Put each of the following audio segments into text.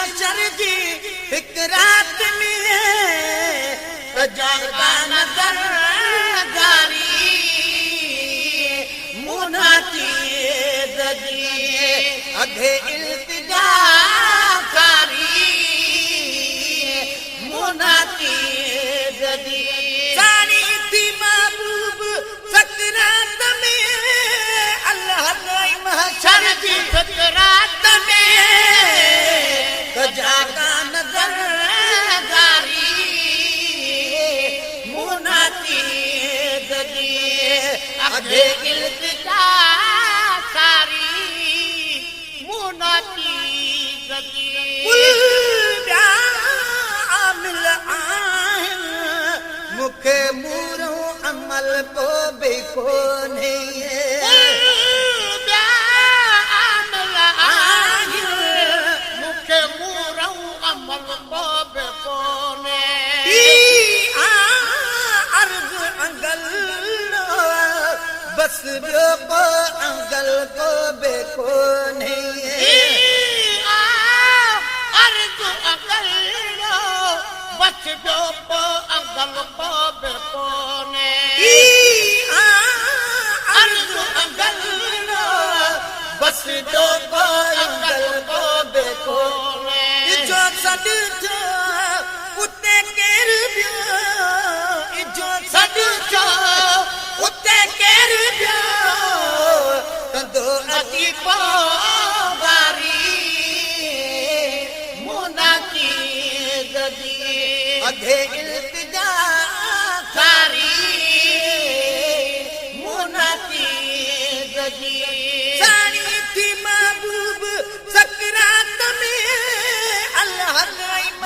महशर जी फिकरात में जागा नजर गारी मुनाती ददी अधे इल्तिजा कारी मुनाती ददी सानी थी महबूब सकरात में अल्लाह महशर जी फिकरात में जागा नजर गारी मुनाती ददी अधे इल्तिजा कारी मुनाती ददी आमिल आहिन मुखे मूरो अमल को बेको नहीं बस जो को अंगल को बेको नहीं है अर्ज अंगल बस जो को अंगल को बेको नहीं अर्ज अंगल बस जो को अंगल को बेको नहीं जो सद जो उते केर बियो जो सद जो उते केर बियो कंदो अती पोवारी मुनाती ददी अधे इल्तिजा कारी मुनाती ददी सानी थी महबूब सकरात में अल्लाह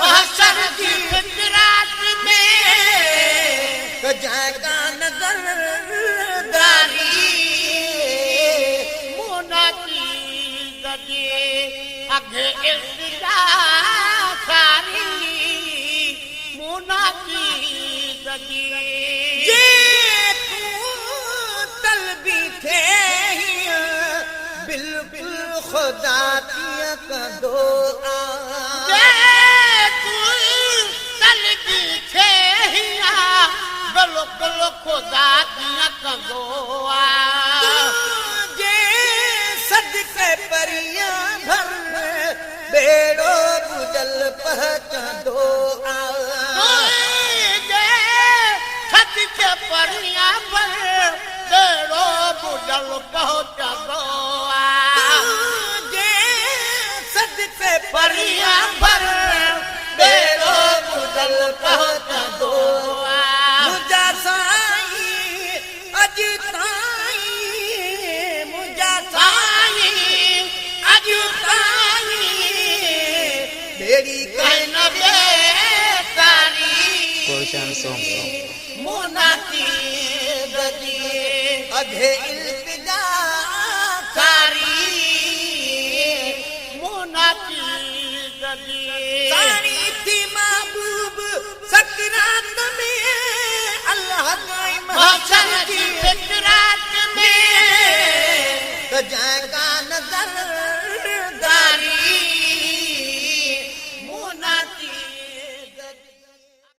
महशर की फिकरात में जागा नजर गारी मुनाती ददी अगे इल्तिजा कारी मुनाती ददी जे तू तलबी थे बिल्कुल खुदा की कदो जे तू तलबी थे बिल्कुल खुदा की कदो जे सदके परिया भर बेड़ो बुझल पहचादो जे सदके परिया भर बेड़ो बुझल पहचादो जे सदके परिया भर बेड़ो बुझल पहचादो मुझा साई अज ताई मुझा साई अज ताई बेड़ी कहन बेकारी मुनाती ददी अधे इल्तिजा कारी मुनाती ददी सानी थी महबूब सकरात में अल्लाह महशर की फिकरात में जागा